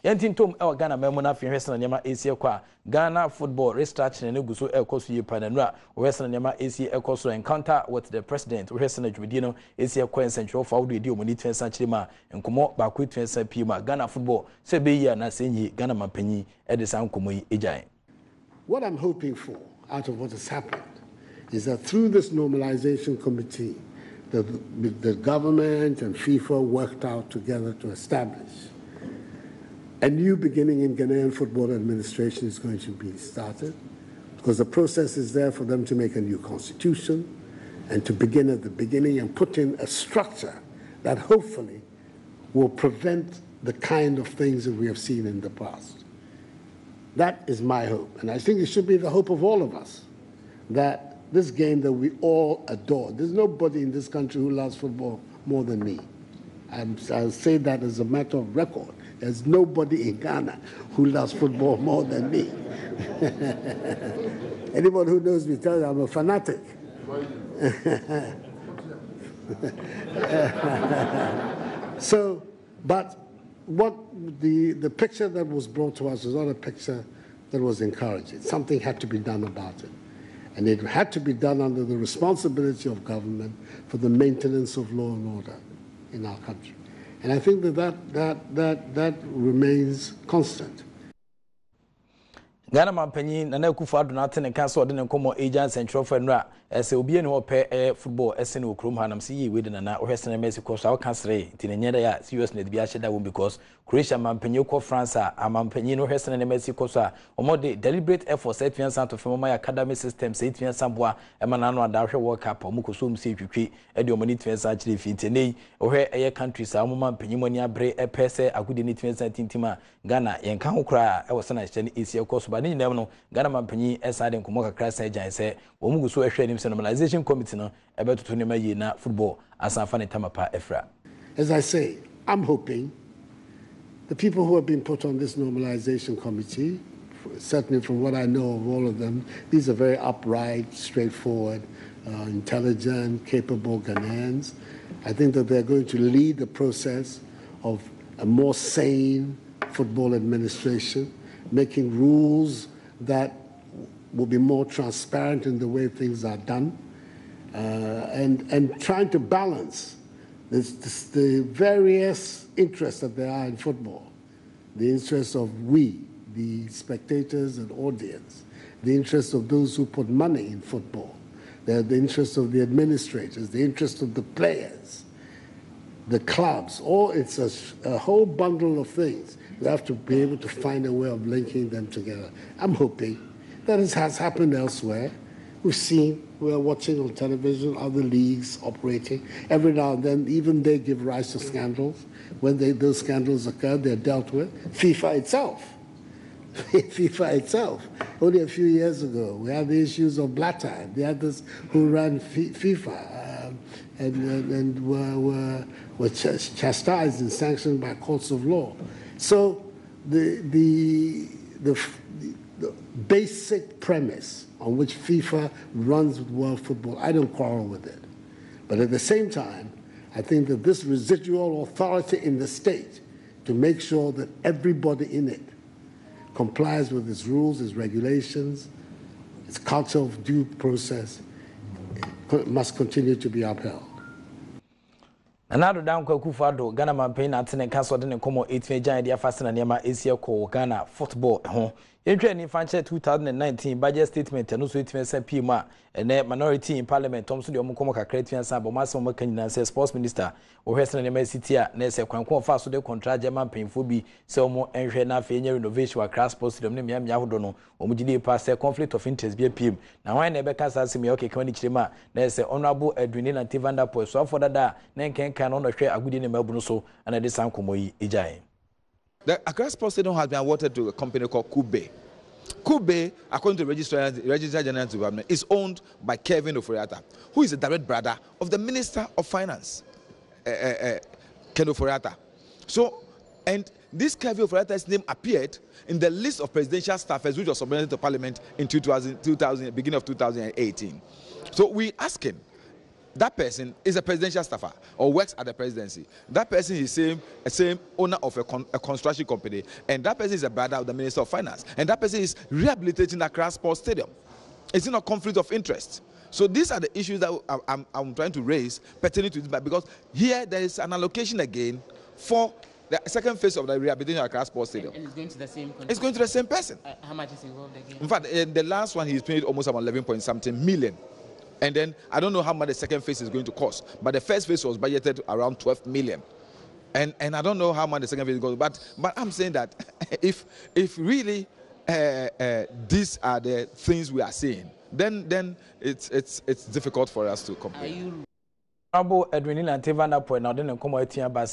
Yentintom e Ghana memo na fi hwese na nyama esi ekwa Ghana football restructuring ne guso ekoso yi pananura hwese na nyama esi ekoso encounter with the president hwese na dwumedi no esi ekwa ensentro fa wodo edi omoni twensa chirima nkomo ba ko twensa pima Ghana football se be yi na senyi Ghana mampanyi e de san komo yi ejan. What I'm hoping for out of what has happened is that through this normalization committee, the government and FIFA worked out together to establish a new beginning in Ghanaian football administration is going to be started, because the process is there for them to make a new constitution and to begin at the beginning and put in a structure that hopefully will prevent the kind of things that we have seen in the past. That is my hope, and I think it should be the hope of all of us, that this game that we all adore, there's nobody in this country who loves football more than me. I'll say that as a matter of record. There's nobody in Ghana who loves football more than me. Anyone who knows me tells me I'm a fanatic. So, but what the picture that was brought to us was not a picture that was encouraging. Something had to be done about it. And it had to be done under the responsibility of government for the maintenance of law and order in our country. And I think that remains constant. Ghana mampanyi na Akufo Addo na atene kan so de ne komo agent central fenra ese obi ne ope football ese ne okrom hanam se yi we de na ohwese na Messi ko so awkasre ti ne nyeda ya serious na de bi aheda wo because Croatia mampanyi ko France a mampanyi no ohwese na Messi ko so a omode deliberate effort set fiansa to femo my academy system set fiansa boa e ma na no ada hwe world cup o muko so mse twitwe e de omoni fiansa kire fi tenei ohwe eye countries a mampanyi moni abre e pese agudi ni fiansa tintima Ghana yen kan ho kra e wo sana hye ne esi ko so ni nyinam no Ghana mampanyi esade nkomo kakra sa agyan se wo mugu so ehwe nim se normalization committee no ebetutu ne mayi na football asanfa ne tamapa efra. As I say, I'm hoping the people who have been put on this normalization committee, certainly from what I know of all of them, these are very upright, straightforward, intelligent, capable Ghanaians. I think that they're going to lead the process of a more sane football administration, making rules that will be more transparent in the way things are done, and trying to balance the various interests that there are in football. The interests of we, the spectators and audience, the interests of those who put money in football, the interests of the administrators, the interests of the players, the clubs, it's a whole bundle of things. We have to be able to find a way of linking them together. I'm hoping that it has happened elsewhere. We are watching on television other leagues operating. Every now and then, even they give rise to scandals. When those scandals occur, they're dealt with. FIFA itself. Only a few years ago, we had the issues of Blatter, the others who ran FIFA, and were chastised and sanctioned by courts of law. So the basic premise on which FIFA runs with world football, I don't quarrel with it. But at the same time, I think that this residual authority in the state to make sure that everybody in it complies with its rules, its regulations, its culture of due process must continue to be upheld. Another down Akufo Addo Ghana mampanyi na atene kan so de ne komo 8 jan dia fasena niam esi ko Ghana football ho yentwe ni fanche 2019 budget statement no so 8 PM ene minority in parliament tom so de omo kakra tiansa bo maso mo kanyina se sports minister wo hwesena niam city a na se kwankon fa so de contract german penfo bi se omo enhwe na fa enya renovation wa class sports stadium ne miam yahodo no omo gidi pass conflict of interest bi PM na wan na be kasa se me okay kan ni kirema na se honorable Edwin na Tivanda po so for that na nkenkan no hwe agudi ne mabu no so ana de san komoyi ejai. The Accra Sports Stadium has been awarded to a company called Kube. Kube, according to the Registrar General Department, is owned by Kevin Oforiatta, who is the direct brother of the Minister of Finance, Ken Oforiatta. So, and this Kevin Oforiatta's name appeared in the list of presidential staffers which was submitted to Parliament in beginning of 2018. So we asking that person is a presidential staffer or works at the presidency. That person is the same owner of a construction company, and that person is a brother of the Minister of Finance, and that person is rehabilitating Accra Sports Stadium. It's not a conflict of interest. So these are the issues that I'm trying to raise pertaining to this, because here there is an allocation again for the second phase of the rehabilitation of Accra Sports Stadium. And it's going to the same country. It's going to the same person. How much is involved again? In fact, the last one he's paid almost about 11-point-something million. And then I don't know how much the second phase is going to cost, but the first phase was budgeted around 12 million. And I don't know how much the second phase is going to, but I'm saying that if really these are the things we are seeing, then it's difficult for us to complain. Abo Edwin and Tevana point now then come out here by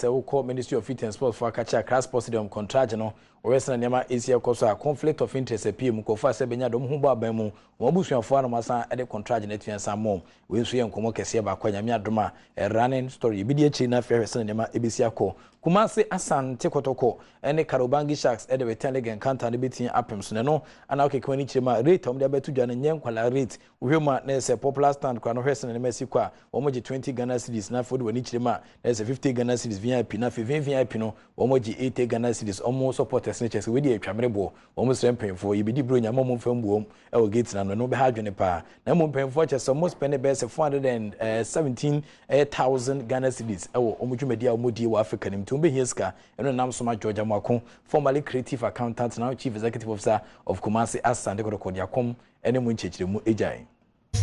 Ministry of Fitness and Sports for Accra Sports Stadium contract no Western Nema Asia koso a conflict of interest PM ko fa se benya dom hu ba ban mu wo busuafo na masa e de contract na tuan sam we nso ye nkomo kese ba kwa nyame adoma running story bi de echi na fa Western Nema ebisi akọ Kumasi Asante Kotoko ene Karobangi Sharks e de return leg encounter ne betin apem so ne no ana okekwa ni chirema rate om de betu dwa ne nyen kwala rate uhwema na se popular stand kwa no Western Nema sikwa wo mo 20 Ghana cedis na for de wani chirema na se 50 Ghana cedis VIP na 50 VIP no wo mo 80 Ghana cedis omo support snitches we dey atwamrebo wo mo srempemfo yibidi bro nyama mo mfambuom e wo gate na no be ha dwene pa na mo mpemfo che so mo spend be 417,000 Ghana cedis e wo omo dwumadi a mo die wa Africa nim tumbe hieska eno nam soma Georgia Mwako formerly creative accountant now chief executive officer of Kumasi Asante Kotoko ene mo nchechire mu ejai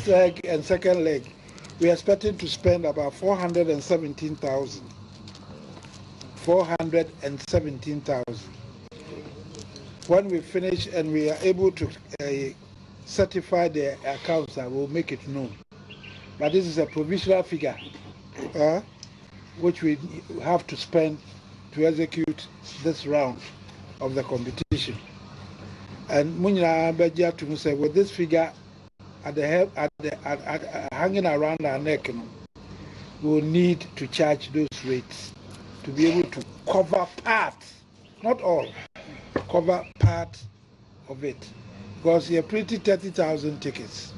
leg and second leg we are expecting to spend about 417,000 when we finish and we are able to certify the accounts, I will make it known. But this is a provisional figure which we have to spend to execute this round of the competition. And Munya Beja to say, with this figure at hanging around our neck, we will need to charge those rates to be able to cover part, not all, cover part of it. Because you're pretty 30,000 tickets.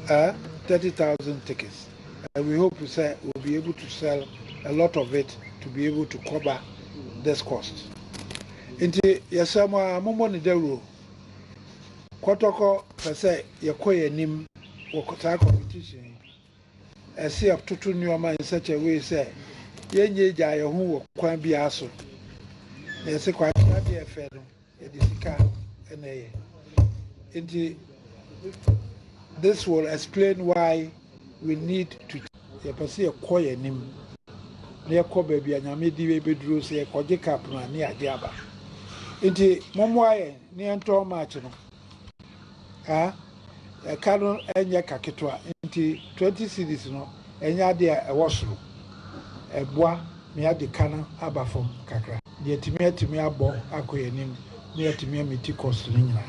30,000 tickets. And we hope we'll be able to sell a lot of it to be able to cover this cost. Inti yasama momo ni deru kotoko pese yakoye nim wokota competition. Esi aptutu nyoma in such a way say yenye ja ye hu kwan bia so. Yesi kwa de efe no e disika eneye. Inti this will explain why we need to yapase yakoye nim. Ne yakobe bia nyame di beduro se yakoje cap no ani ade aba. Inti momwaye ni ento match no kanu enye kaketwa inti 20 cedis no enya de e wosoro eboa me ade kana abafom kakra de atimi abo akoyanim ne atimi amiti cost ni nyina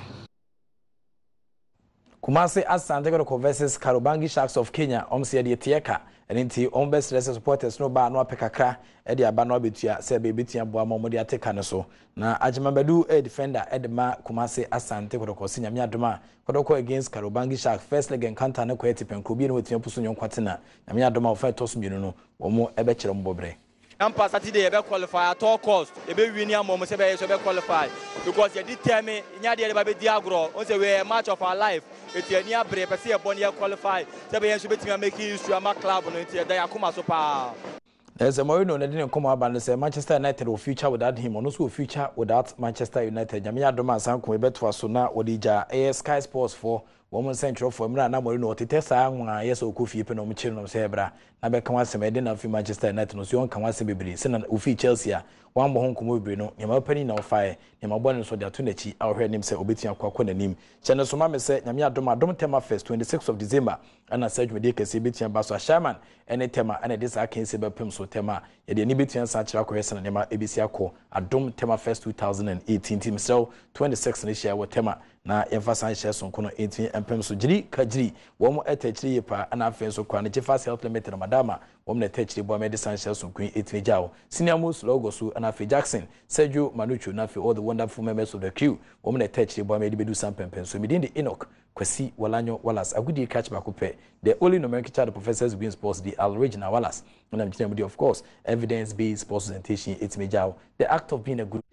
Kumasi Asante Kotoko versus Karobangi Sharks of Kenya omse de tieka enti best supporters no ba no apekakra e de aba no betua se be betua boa mo de ateka ne so na Ajimabadu defender edema Kumasi Asante Kotoko sinyame adoma Kotoko against Karobangi Sharks first leg encounter ne ko etipenko bi no wetua puso nyon kwatena nyame adoma ofa tosumbienu no wo mo ebe kire mbobre Ampa Saturday be qualify at all cost. E be win am mo say be qualify because you determine nya dey be di agro. On say we a match of our life. It any abre be say e born here qualify. Say be so betimi make history am club no it dey akoma so pa. There's a Morino that didn't come up and say Manchester United will future without him, or no future without Manchester United. Jamia Doma Sanko Betua Sona Odija Sky Sports for Woman Central for Mrana Morino Tessa, yes, or Kofi Penomichin of Sebra. Nabe Kawasa Medina of Manchester United, no Sion Kawasa Bibri, Send Ufi Chelsea, one more home Kumubrino, Yama Penny no fire, Yama Bonn so their Tunichi, our head name say Obitia Kwakon name. Channel Sumame said Yamia Doma Dom Tema Fest, 26th of December, and I said Medika Sibitia Basso Shaman, and a Tema, and this I can say Pimso Tema, Yet the Nibitian Sacha Question and Nema Ebisiako, a Dom Tema Fest 2018 team so 26th this year with Tema. na yɛmfa san hyɛ sonko no ɛntumi mpem so gyiri kagyiri wɔn ɛtɛkyiri yɛ pa ana afei nso kwa ne Jeffers Health Limited madama wɔn na ɛtɛkyiri bɔ amɛde san hyɛ sonko ɛntumi gyaw senior most logo so ana afei Jackson Sergio Manucho na afei all the wonderful members of the crew wɔn na ɛtɛkyiri bɔ amɛde bedu san pɛmpɛn so midin de Enoch Kwasi Walanyo Wallace agudi catch back up the only numeric child professors win sports the original Wallace and I'm telling you of course evidence based sports presentation it's me the act of being a good